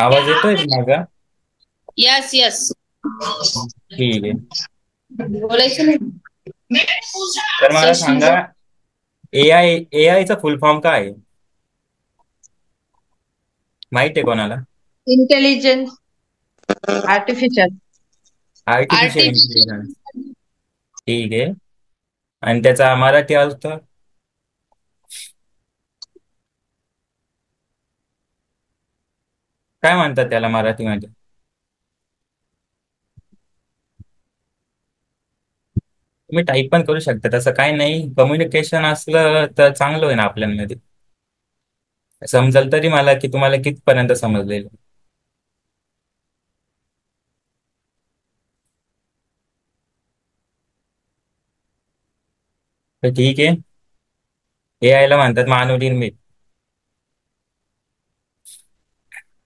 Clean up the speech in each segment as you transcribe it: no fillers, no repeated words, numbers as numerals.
आवाज येतोय माझा? Yes yes. ठीक आहे. बोलायचं नाही. तर मला सशिंग सांगा, ए आय चा फुल फॉर्म काय आहे? माहिती आहे कोणाला? Intelligence artificial. Artificial artificial. Intelligence. ठीक आहे. आणि त्याचा मराठी अर्थ काय म्हणतात त्याला मराठीमध्ये? तुम्ही टाईप पण करू शकता, तसं काय नाही. कम्युनिकेशन असलं तर चांगलं होईल आपल्यामध्ये. समजल तरी मला की तुम्हाला कितपर्यंत समजलेलं. तर ठीक आहे. एआय ला म्हणतात मानव निर्मित.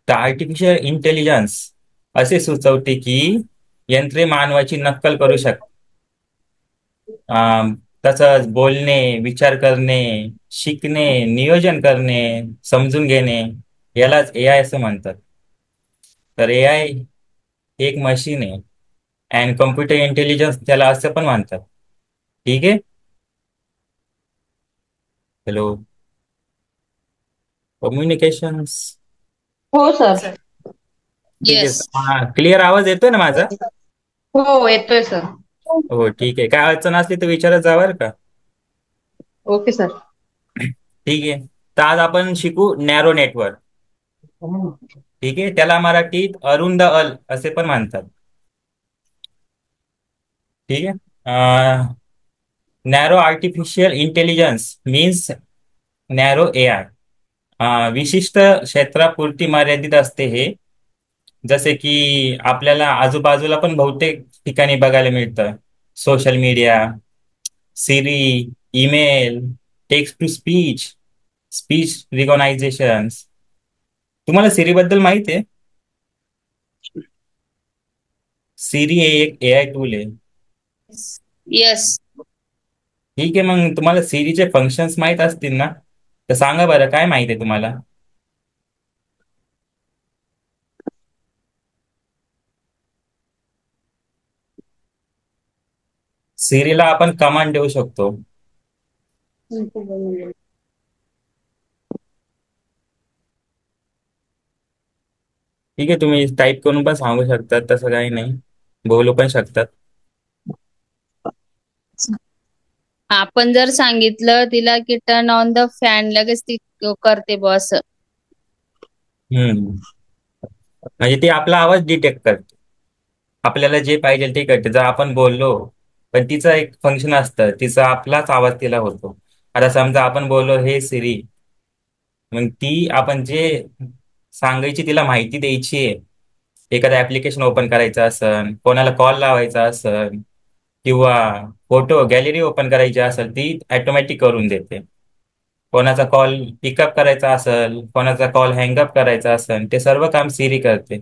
तर आर्टिफिशियल इंटेलिजन्स असे सुचवते की यंत्रे मानवाची नक्कल करू शकतात. अं, तसंच बोलणे, विचार करणे, शिकणे, नियोजन करणे, समजून घेणे, यालाच एआय असं म्हणतात. तर एआय एक मशीन आहे. अँड कम्प्युटर इंटेलिजन्स त्याला असं पण म्हणतात. ठीक आहे. हॅलो. कम्युनिकेशन्स. हो सर. ठीक येस. आहे. क्लिअर आवाज येतोय ना माझा? हो येतोय सर. हो ठीक आहे. काय अडचण असली तर विचारत जा बरं का. Okay sir. ठीक आहे. तर आज आपण शिकू नॅरो नेटवर्क. ठीक आहे. त्याला मराठीत अरुंद अल असे पण म्हणतात. ठीक आहे. Narrow artificial intelligence means narrow AI विशिष्ट क्षेत्रापुरती मर्यादित असते हे. जसे की आपल्याला आजूबाजूला पण बहुतेक ठिकाणी बघायला मिळतं. Social media, Siri, email, text to speech, speech recognisation. तुम्हाला सिरी बद्दल माहिती आहे? सिरी हे एक एआय टूल आहे. येस. ठीक आहे. मग तुम्हाला सिरीचे फंक्शन्स माहीत असतील ना? तर सांगा बरं, काय माहिती आहे तुम्हाला? सिरीला आपण कमांड देऊ शकतो. ठीक आहे. तुम्ही टाईप करून पण सांगू शकतात, तसं काही नाही. बोलू पण शकतात. आपण जर सांगितलं तिला की टर्न ऑन द फॅन, लगेच ती करते बॉस. हम्म. म्हणजे ती आपला आवाज डिटेक्ट करते. आपल्याला जे पाहिजे ते करते. जर आपण बोललो, पण तिचं एक फंक्शन असतं, तिचा आपलाच आवाज तिला होतो. आता समजा आपण बोललो हे सिरी, मग ती आपण जे सांगायची तिला माहिती द्यायची आहे, एखादं ऍप्लिकेशन ओपन करायचं असेल, कोणाला कॉल लावायचा असेल, किंवा फोटो गॅलरी ओपन करायची असेल, ती ऑटोमॅटिक करून देते. कोणाचा कॉल पिकअप करायचा असेल, कोणाचा कॉल हँगअप करायचा असेल, ते सर्व काम सिरी करते.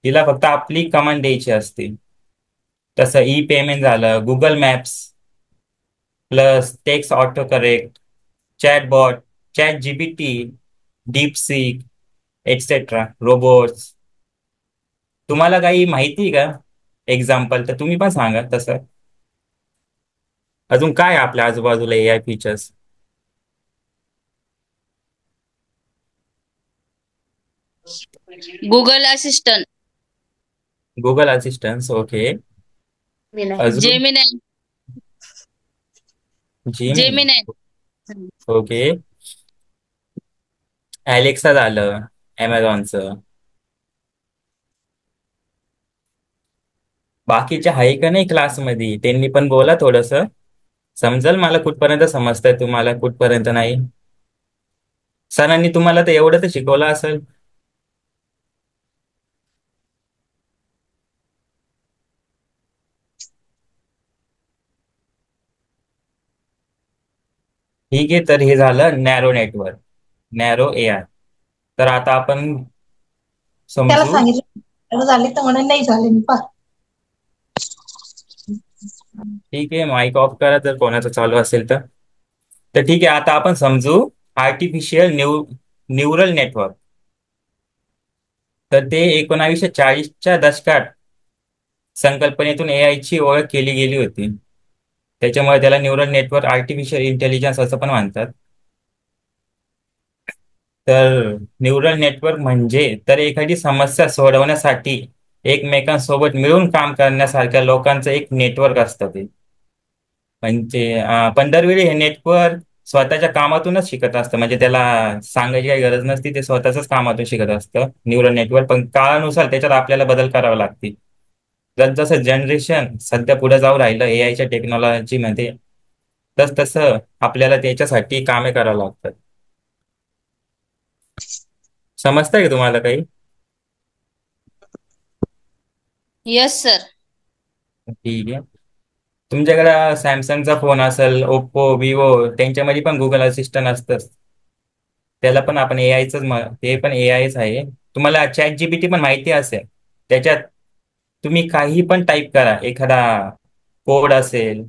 तिला फक्त आपली कमांड द्यायची असते. तसं ई पेमेंट झालं, Google maps, plus text auto correct, chatbot, chat GPT, DeepSeek, etcetera robots. तुम्हाला काही माहिती आहे का एक्झाम्पल? तर तुम्ही पण सांगा तसं. अजून काय आहे आपल्या आजूबाजूला AI features? Google assistant. Google assistance. Okay. अजून? Gemini. Jimmy. Gemini. Okay. Alexa झालं ॲमेझॉनचं. बाकीचे आहे का नाही क्लासमध्ये? त्यांनी पण बोला थोडंसं. समजल मला कुठपर्यंत समजतंय, तुम्हाला कुठपर्यंत नाही. सरांनी तुम्हाला तर एवढं तर शिकवलं असेल. ठीक आहे. तर हे झालं नॅरो नेटवर्क, नॅरो एआय. तर आता आपण त्याला समजू. सांगितलं झाले तर म्हणे नाही झाले मी पा. ठीक आहे. माईक ऑफ करा जर कोणाचं चालू असेल तर. तर ठीक आहे. आता आपण समजू आर्टिफिशियल न्यूरल नेटवर्क. तर ते 1940च्या दशकात संकल्पनेतून एआय ची ओळख केली गेली होती. त्याच्यामुळे त्याला न्यूरल नेटवर्क आर्टिफिशियल इंटेलिजन्स असं पण म्हणतात. तर न्यूरल नेटवर्क म्हणजे तर एखादी समस्या सोडवण्यासाठी एकमेकांसोबत मिळून काम करण्यासारख्या लोकांचं एक नेटवर्क असतं ते. म्हणजे पण दरवेळी हे नेटवर्क स्वतःच्या कामातूनच शिकत असतं, म्हणजे त्याला सांगायची काही गरज नसती, ते स्वतःच कामातून शिकत असतं न्यूरल नेटवर्क. पण काळानुसार त्याच्यात आपल्याला बदल करावा लागते. जसं जनरेशन सध्या पुढे जाऊ राहिलं एआयच्या टेक्नॉलॉजीमध्ये, तसं आपल्याला त्याच्यासाठी कामे करावं लागतात. समजतंय का तुम्हाला काही? Yes sir. ठीक आहे. तुमच्याकडे सॅमसंगचा फोन असेल, ओप्पो, विवो, त्यांच्यामध्ये पण गुगल असिस्टंट असतं. त्याला पण आपण एआयच, ते पण एआयच आहे. तुम्हाला चॅट जीपीटी पण माहिती असेल. त्याच्यात तुम्ही काही पण टाईप करा, एखादा कोड असेल,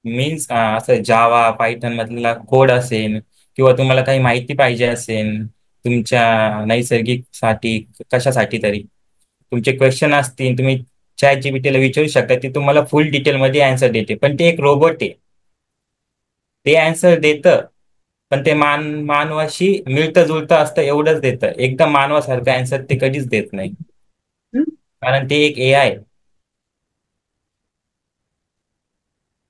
मीन्स असं जावा पायथन मधला कोड असेल, किंवा तुम्हाला काही माहिती पाहिजे असेल तुमच्या नैसर्गिक साठी, कशासाठी तरी तुमचे क्वेश्चन असतील, तुम्ही चॅट जीपीटीला विचारू शकता, ती तुम्हाला फुल डिटेलमध्ये अँसर देते. पण ते एक रोबोट आहे, ते अँसर देतं, पण ते मानवाशी मिळतं जुळतं असतं एवढंच देतं. एकदम मानवासारखं अँसर ते कधीच देत नाही, कारण ते एक एआय.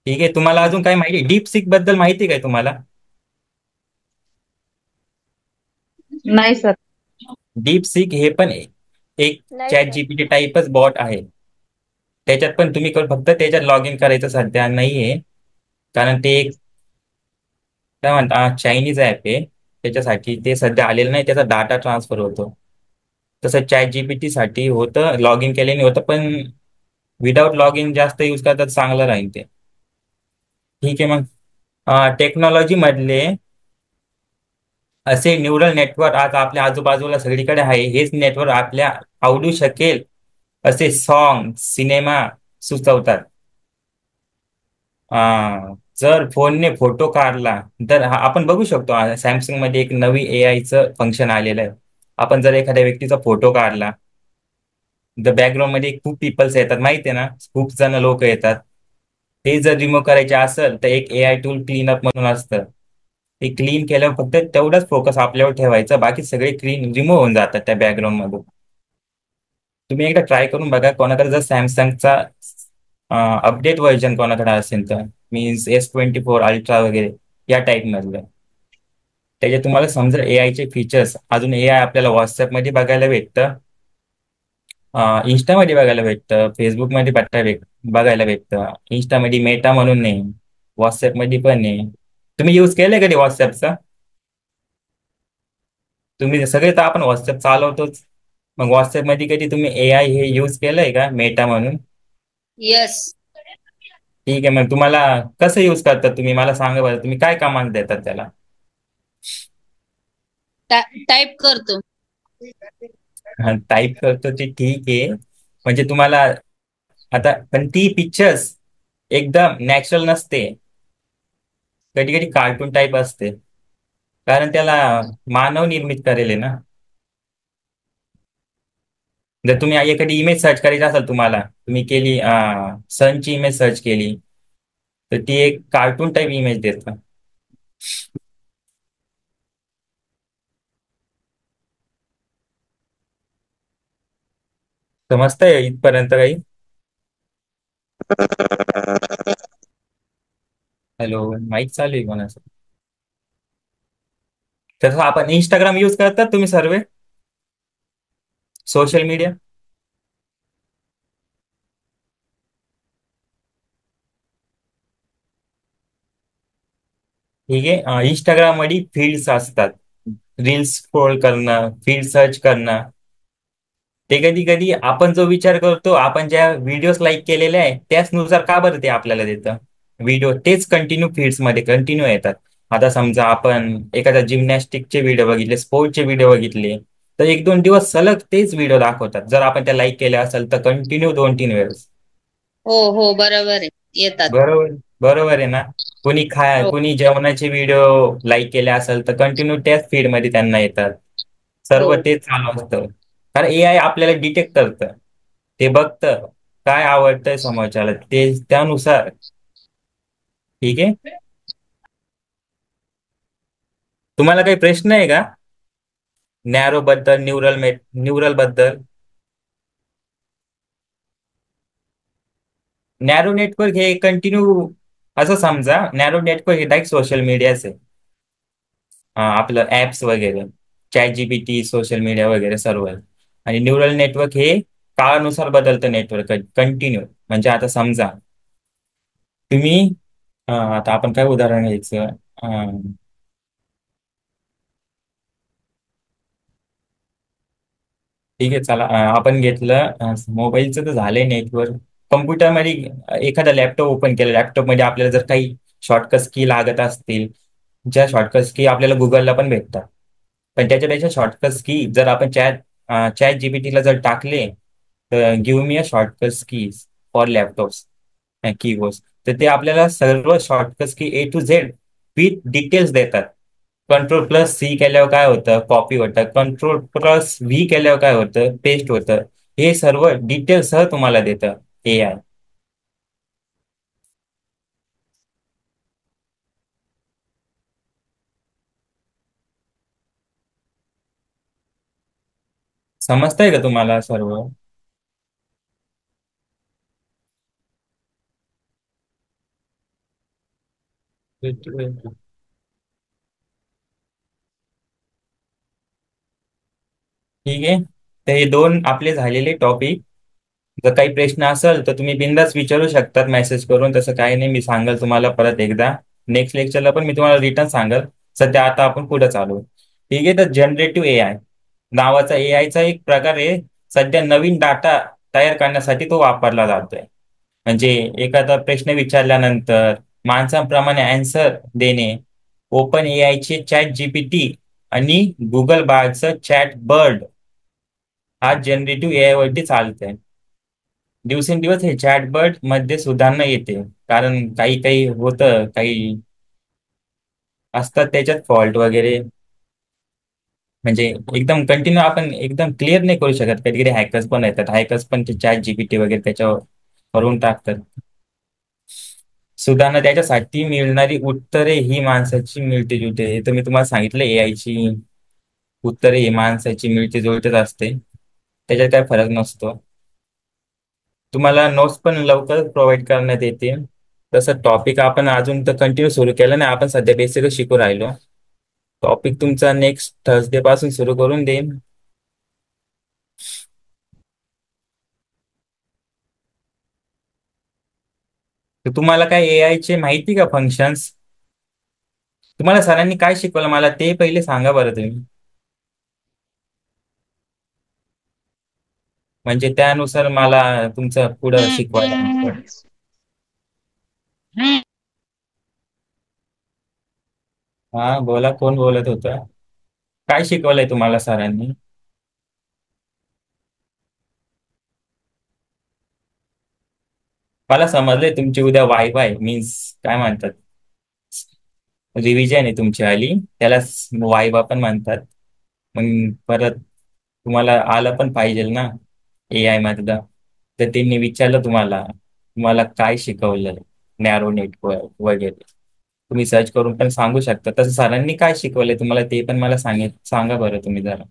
ठीक आहे. तुम्हाला अजून काय माहिती डीप सीक बद्दल माहिती काय तुम्हाला? नाही सर. डीप सीक हे पण एक नाही चॅट सर. जीपीटी टाईपच बॉट आहे. त्याच्यात पण तुम्ही फक्त त्याच्यात लॉग इन करायचं सध्या नाहीये, कारण ते एक काय म्हणता चायनीज ॲप आहे. त्याच्यासाठी ते सध्या आलेलं नाही, त्याचा डाटा ट्रान्सफर होतो. तसं चॅट जीपीटी साठी होतं, लॉग इन केल्याने होतं, पण विदाऊट लॉग इन जास्त यूज करतात चांगलं राहील ते. ठीक आहे. मग टेक्नॉलॉजी मधले असे न्यूरल नेटवर्क आज आपल्या आजूबाजूला सगळीकडे आहे. हेच नेटवर्क आपल्या आवडू शकेल असे सॉन्ग, सिनेमा सुचवतात. जर फोनने फोटो काढला तर आपण बघू शकतो, सॅमसंग मध्ये एक नवी एआयचं फंक्शन आलेलं आहे. आपण जर एखाद्या व्यक्तीचा फोटो काढला, द बॅकग्राऊंड मध्ये खूप पीपल्स येतात, माहिती आहे ना, खूप जण लोक येतात. ते जर रिमूव्ह करायचे असेल तर एक एआय टूल क्लीनअप म्हणून असतं. ते क्लीन केल्यावर फक्त तेवढाच फोकस आपल्यावर ठेवायचा, बाकी सगळे क्लीन रिमूव्ह होऊन जातात त्या बॅकग्राऊंड मधून. तुम्ही एकदा ट्राय करून बघा, कोणाकडे जर सॅमसंगचा अपडेट व्हर्जन कोणाकडे असेल तर, मीन्स S24 अल्ट्रा वगैरे या टाईप मधलं, त्याच्यात तुम्हाला समजा एआयचे फीचर्स, अजून एआय आपल्याला व्हॉट्सअपमध्ये बघायला भेटतं, इंस्टामध्ये बघायला भेटतं, फेसबुकमध्ये बघायला भेटतं. इंस्टामध्ये मेटा म्हणून नाही, व्हॉट्सअपमध्ये पण आहे. तुम्ही यूज केलंय कधी व्हॉट्सअपचा? तुम्ही सगळे तर आपण व्हॉट्सअप चालवतोच, मग व्हॉट्सअपमध्ये कधी तुम्ही एआय हे यूज केलंय का, मेटा म्हणून? यस. ठीक आहे. मग तुम्हाला कसं यूज करतात तुम्ही, मला सांगा बरं, तुम्ही काय कमांड देतात त्याला? टाईप करतो. टाईप करतो ते ठीक आहे, म्हणजे तुम्हाला आता पण ती पिक्चर्स एकदम नॅचरल नसते, कधी कधी कार्टून टाईप असते, कारण त्याला मानव निर्मित करेल आहे ना. जर तुम्ही एखादी इमेज सर्च करायची असेल, तुम्हाला तुम्ही केली सनची इमेज सर्च केली, तर ती एक कार्टून टाईप इमेज देतं. समजतंय इथपर्यंत काही? हॅलो, माईक चालू आहे कोणाचं? तसं आपण इंस्टाग्राम यूज करतात तुम्ही सर्व सोशल मीडिया? ठीक आहे. इंस्टाग्राम मध्ये फील्ड्स असतात, रील्स स्क्रोल करणं, फील्ड सर्च करणं. ते कधी कधी आपण जो विचार करतो, आपण ज्या व्हिडिओज लाईक केलेल्या आहे त्याचनुसार का बरं ते आपल्याला देतं व्हिडिओ, तेच कंटिन्यू फीड्स मध्ये कंटिन्यू येतात. आता समजा आपण एखाद्या जिम्नॅस्टिकचे व्हिडिओ बघितले, स्पोर्टचे व्हिडिओ बघितले, तर 1-2 दिवस सलग तेच व्हिडिओ दाखवतात, जर आपण त्या लाईक केल्या असेल तर कंटिन्यू 2-3 वेळेस. हो हो, बरोबर आहे, येतात. बरोबर, बरोबर आहे ना. हो कोणी जेवणाचे व्हिडिओ लाईक केले असेल तर कंटिन्यू त्याच फीड मध्ये त्यांना येतात, हो सर्व तेच चालू असतं. कारण AI आपल्याला डिटेक्ट करतं, ते बघतं काय आवडतंय समोरच्याला ते त्यानुसार. ठीक आहे. तुम्हाला काही प्रश्न आहे का नॅरो बद्दल, न्यूरल बद्दल? नॅरो नेटवर्क हे कंटिन्यू, असं समजा नॅरो नेटवर्क हे डायरेक्ट सोशल मीडियाच आहे. आपलं ऍप्स वगैरे, ChatGPT, सोशल मीडिया वगैरे सर्व आहे. आणि न्यूरल नेटवर्क हे काळानुसार बदलतं नेटवर्क कंटिन्यू. म्हणजे आता समजा तुम्ही, आता आपण काय उदाहरण घ्यायचं, ठीक आहे चला, आपण घेतलं मोबाईलचं तर झालंय नेटवर्क. कम्प्युटरमध्ये एखादा लॅपटॉप ओपन केला, लॅपटॉपमध्ये आपल्याला जर काही शॉर्टकट की लागत असतील, ज्या शॉर्टकट की आपल्याला गुगलला पण भेटतात, पण त्याच्यापेक्षा शॉर्टकट की जर आपण चॅट जीपीटीला जर टाकले, तर give me a shortcut keys for laptops keyboard, तर ते आपल्याला सर्व शॉर्टकट की A to Z with details देतात. Ctrl+C केल्यावर काय होतं, कॉपी होतं. Ctrl+V केल्यावर काय होतं, पेस्ट होतं. हे सर्व डिटेल्स सह तुम्हाला देतं AI. समजतंय का तुम्हाला सर्व? ठीक आहे. तर हे दोन आपले झालेले टॉपिक. जर काही प्रश्न असेल तर तुम्ही बिंदास विचारू शकतात मेसेज करून. तसं काही नाही, मी सांगेल तुम्हाला परत एकदा. नेक्स्ट लेक्चरला पण मी तुम्हाला रिटर्न सांगेल. सध्या आता आपण पुढे चालू. ठीक आहे. तर जनरेटिव्ह AI नावाचा AIचा एक प्रकार आहे. सध्या नवीन डाटा तयार करण्यासाठी तो वापरला जातोय. म्हणजे एखादा प्रश्न विचारल्यानंतर माणसांप्रमाणे आन्सर देणे. ओपन AIचे ChatGPT आणि गुगल बारचं चॅट बर्ड हा जनरेटिव्ह AI वरती चालतंय. दिवसेंदिवस हे चॅटबॉट मध्ये सुधारणा येते. कारण काही काही होतं, काही असतात त्याच्यात फॉल्ट वगैरे. म्हणजे एकदम कंटिन्यू आपण एकदम क्लिअर नाही करू शकत. कधी कधी हॅकर्स पण येतात, हॅकर्स पण ते ChatGPT वगैरे त्याच्यावर करून टाकतात. सुधारणा त्याच्यासाठी मिळणारी उत्तरे ही माणसाची मिळते जुळते. हे तर मी तुम्हाला सांगितलं, AI ची उत्तरे ही माणसाची मिळते जुळतेच असते, त्याच्यात काय फरक नसतो. तुम्हाला नोट्स पण लवकर प्रोव्हाइड करण्यात येतील. तसं टॉपिक आपण अजून तर कंटिन्यू सुरू केलं नाही, आपण सध्या बेसिकच शिकू राहिलो. टॉपिक तुमचा नेक्स्ट थर्सडे पासून सुरू करून देईन. तर तुम्हाला काय AI चे माहिती का फंक्शन्स? तुम्हाला सरांनी काय शिकवलं मला ते पहिले सांगा बरं तुम्ही. म्हणजे त्यानुसार मला तुमचं पुढं शिकवायला. हा बोला, कोण बोलत होतं? काय शिकवलंय तुम्हाला सरांनी? मला समजलंय तुमची उद्या वाय मीन्स काय म्हणतात, रिव्हिजन आहे तुमची आली, त्याला वायवा पण म्हणतात. मग परत तुम्हाला आलं पण पाहिजे ना AI मधलं. तर त्यांनी विचारलं तुम्हाला, तुम्हाला काय शिकवलं नॅरो नेटवर्क वगैरे, तुम्ही सर्च करून पण सांगू शकता. तसं सरांनी काय शिकवलंय तुम्हाला ते पण मला सांगा बरं तुम्ही जरा.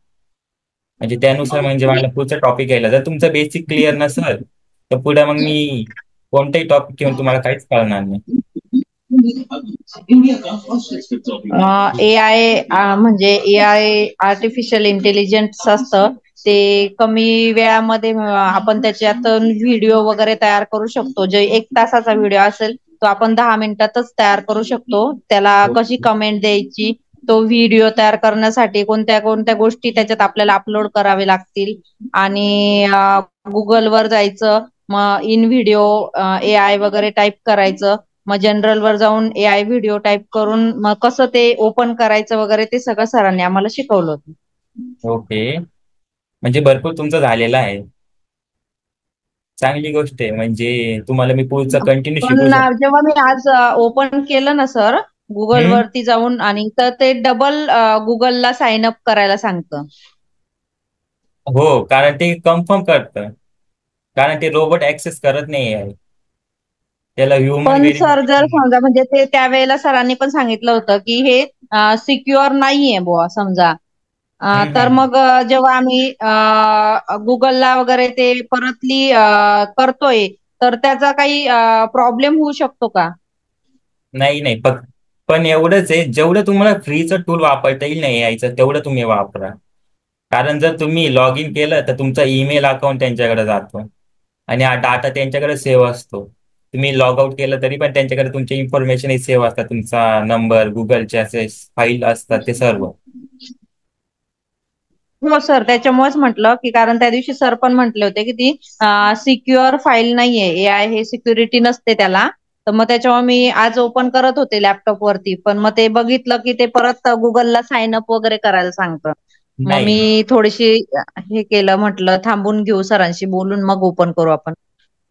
म्हणजे त्यानुसार म्हणजे मला पुढचा टॉपिक यायला, जर तुमचं बेसिक क्लिअर नसेल तर पुढे मग मी कोणताही टॉपिक घेऊन तुम्हाला काहीच कळणार नाही. AI म्हणजे AI आर्टिफिशियल इंटेलिजन्स असतं. ते कमी वेळामध्ये आपण त्याच्यातून व्हिडिओ वगैरे तयार करू शकतो. जे 1 तासाचा व्हिडिओ असेल तो आपण 10 मिनिटातच तयार करू शकतो. त्याला कशी कमेंट द्यायची, तो व्हिडिओ तयार करण्यासाठी कोणत्या कोणत्या गोष्टी त्याच्यात आपल्याला अपलोड करावे लागतील आणि गुगलवर जायचं, मग इन व्हिडिओ AI वगैरे टाईप करायचं, मग जनरल वर जाऊन AI व्हिडिओ टाईप करून मग कसं ते ओपन करायचं वगैरे ते सगळं सरांनी आम्हाला शिकवलं होतं. ओके. म्हणजे भरपूर तुमचं झालेलं आहे. चांगली गोष्ट आहे. म्हणजे तुम्हाला मी पुढचं कंटिन्यू शिकवू पण शकतो. जेव्हा मी आज ओपन केलं ना सर, गुगल हम्म. वरती जाऊन आणि तर ते डबल गुगलला साइन अप करायला सांगतं. हो, कारण ते कन्फर्म करतं. कारण ते रोबोट ऍक्सेस करत नाही आहे, त्याला ह्युमन पण सर जर व्हेरिफिकेशन. समजा म्हणजे ते त्यावेळेला सरांनी पण सांगितलं होतं की हे सिक्युअर नाहीये बुवा समजा. तर हम्म. मग जेव्हा आम्ही गुगलला वगैरे ते परतली करतोय तर त्याचा काही प्रॉब्लेम होऊ शकतो का? नाही नाही, पण एवढंच आहे, जेवढं तुम्हाला फ्रीचं टूल वापरता येईल ना एआयचं तेवढं तुम्ही वापरा. कारण जर तुम्ही लॉग इन केलं तर तुमचा ईमेल अकाउंट त्यांच्याकडे जातो आणि हा डाटा त्यांच्याकडे सेव्ह असतो. तुम्ही लॉग आउट केलं तरी पण त्यांच्याकडे तुमचे इन्फॉर्मेशन सेव्ह असतात, तुमचा नंबर, गुगलचे असे फाईल असतात ते सर्व. हो सर, त्याच्यामुळेच म्हटलं की कारण त्या दिवशी सर पण म्हटले होते की ती सिक्युअर फाईल नाहीये, एआय हे सिक्युरिटी नसते त्याला. तर मग त्याच्यामुळे मी आज ओपन करत होते लॅपटॉप वरती, पण मग ते बघितलं की ते परत गुगलला साइन अप वगैरे करायला सांगतं. मग नाही मी थोडीशी हे केलं, म्हटलं थांबून घेऊ सरांशी बोलून मग ओपन करू आपण.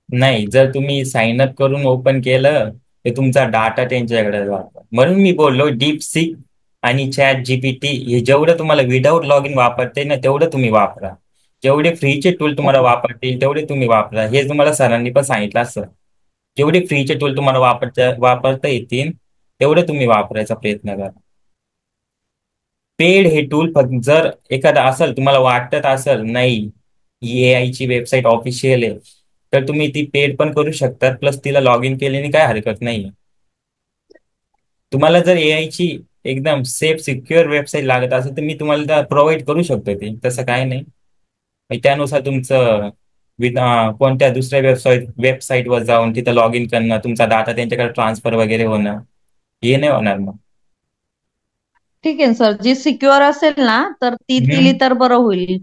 नाही, जर तुम्ही साइन अप करून ओपन केलं तर तुमचा डाटा त्यांच्याकडे जातो. म्हणून मी बोललो डीप सीक आणि चॅट जीपीटी हे जेवढं तुम्हाला विदाऊट लॉग इन वापरते ना तेवढं तुम्ही वापरा. जेवढे फ्रीचे टूल तुम्हाला ओके. वापरतील तेवढे तुम्ही वापरा, हे तुम्हाला सरांनी पण सांगितलं असं. जेवढे फ्रीचे टूल तुम्हाला वापरता येतील तेवढे तुम्ही वापरायचा प्रयत्न करा. पेड हे टूल फक्त जर एखादा असेल, तुम्हाला वाटत असेल नाही ही एआय ची वेबसाईट ऑफिशियल आहे, तर तुम्ही ती पेड पण करू शकता, प्लस तिला लॉग इन केल्याने काय हरकत नाही. तुम्हाला जर एआय ची एकदम सेफ सिक्युअर वेबसाईट लागत असेल तर मी तुम्हाला प्रोव्हाइड करू शकतो ते, तसं काय नाही. त्यानुसार तुमचं कोणत्या दुसऱ्या वेबसाईटवर जाऊन तिथं लॉग इन करणं, तुमचा डाटा त्यांच्याकडे ट्रान्सफर वगैरे होणं, हे नाही होणार मग. ठीक आहे सर, जी सिक्युअर असेल ना तर ती दिली हम्म. तर बरं होईल.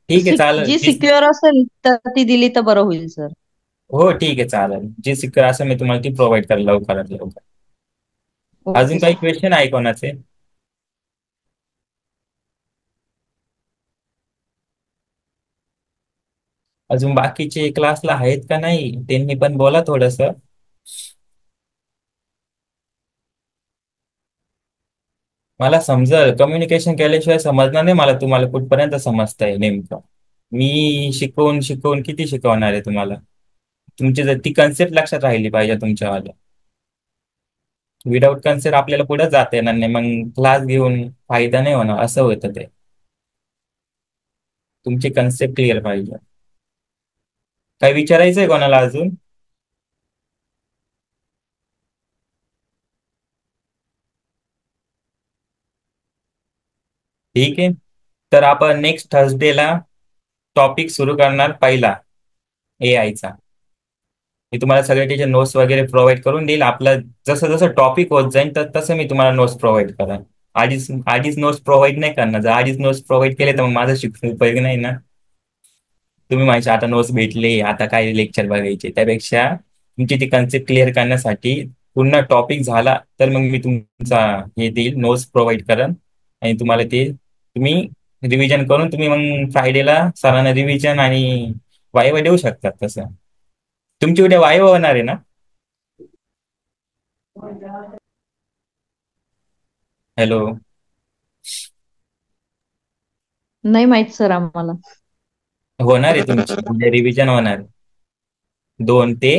ठीक आहे, चालेल. जी सिक्युअर असेल तर ती दिली तर बरं होईल सर. हो ठीक आहे, चालेल. जी सिक्युअर असेल मी तुम्हाला ती प्रोव्हाइड करेल लवकरात लवकर. अजून ओके काही सर. क्वेश्चन आहे कोणाचे? अजून बाकीचे क्लासला आहेत का नाही, त्यांनी पण बोला थोडस. मला समजल, कम्युनिकेशन केल्याशिवाय समजणार नाही मला तुम्हाला कुठपर्यंत समजतंय नेमकं. मी शिकवून शिकवून किती शिकवणार आहे तुम्हाला? तुमची जर ती कन्सेप्ट लक्षात राहिली पाहिजे तुमच्यावाल्या. विदाऊट कन्सेप्ट आपल्याला पुढे जाता येणार नाही, मग क्लास घेऊन फायदा नाही होणार, असं होतं ते. तुमची कन्सेप्ट क्लिअर पाहिजे. काय विचारायचंय कोणाला अजून? ठीक आहे, तर आपण नेक्स्ट थर्सडेला टॉपिक सुरू करणार पहिला एआयचा. मी तुम्हाला सगळे त्याचे नोट्स वगैरे प्रोव्हाइड करून देईल. आपलं जसं जसं टॉपिक होत जाईल तर तसं मी तुम्हाला नोट्स प्रोव्हाइड करेन. आधीच आधीच नोट्स प्रोव्हाइड नाही करणार. जर आधीच नोट्स प्रोव्हाइड केले तर मग माझं शिक्षण उपयोग नाही ना. तुम्ही माझे आता नोट्स भेटले, आता काय लेक्चर बघायचे, त्यापेक्षा तुमची ती कन्सेप्ट क्लिअर करण्यासाठी पूर्ण टॉपिक झाला तर मग मी तुमचा हे देईल, नोट्स प्रोव्हाइड करेन. आणि तुम्हाला ते तुम्ही रिव्हिजन करून तुम्ही मग फ्रायडेला सरांना रिव्हिजन आणि वायवा देऊ शकतात. तसं तुमची उद्या वायवा होणार आहे ना? हॅलो. नाही माहित सर आम्हाला. होणार आहे तुमची उद्या रिव्हिजन होणार आहे. 2 ते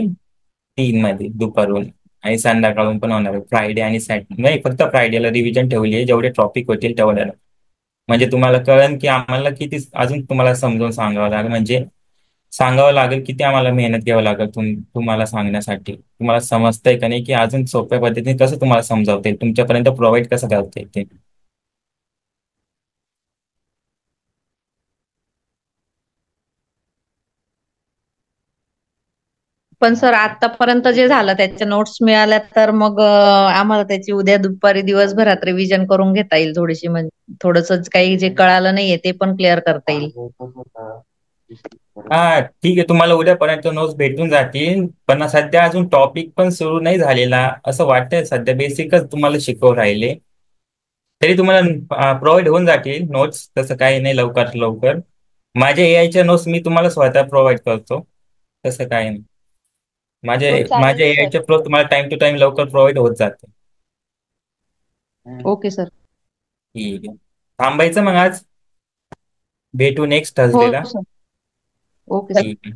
3 मध्ये दुपारून आणि संध्याकाळून पण होणार आहे. फ्रायडे आणि सॅटर्डे नाही, फक्त फ्रायडेला रिव्हिजन ठेवली आहे, जेवढे टॉपिक होतील तेवढ्याला. म्हणजे तुम्हाला कळेल की आम्हाला किती अजून तुम्हाला समजावून सांगावं लागेल, म्हणजे सांगावं लागेल किती आम्हाला मेहनत घ्यावं लागेल तुम्हाला सांगण्यासाठी. तुम्हाला समजतंय का नाही, की अजून सोप्या पद्धतीने कसं तुम्हाला समजावता येईल, तुमच्यापर्यंत प्रोव्हाइड कसं करता येईल ते. पण सर आतापर्यंत जे झालं त्याच्या नोट्स मिळाल्या तर मग आम्हाला त्याची उद्या दुपारी दिवसभरात रिव्हिजन करून घेता येईल थोडीशी, म्हणजे थोडस काही जे कळालं नाहीये ते पण क्लिअर करता येईल. हा ठीक आहे, तुम्हाला उद्यापर्यंत नोट्स भेटून जातील, पण सध्या अजून टॉपिक पण सुरू नाही झालेला असं वाटतंय. सध्या बेसिकच तुम्हाला शिकवू राहिले, तरी तुम्हाला प्रोव्हाइड होऊन जातील नोट्स, तसं काही नाही. लवकर लवकर माझ्या एआयच्या नोट्स मी तुम्हाला स्वतः प्रोव्हाइड करतो, तसं काही नाही. हो चालेल माझ्या सर. एआयच्या प्रो तुम्हाला टाइम टू टाइम लवकर प्रोव्हाइड होत जाते. Okay sir. ठीक आहे, थांबायचं मग आज. भेटू नेक्स्ट हो थर्सडेला. सर. Okay sir. ठीक आहे.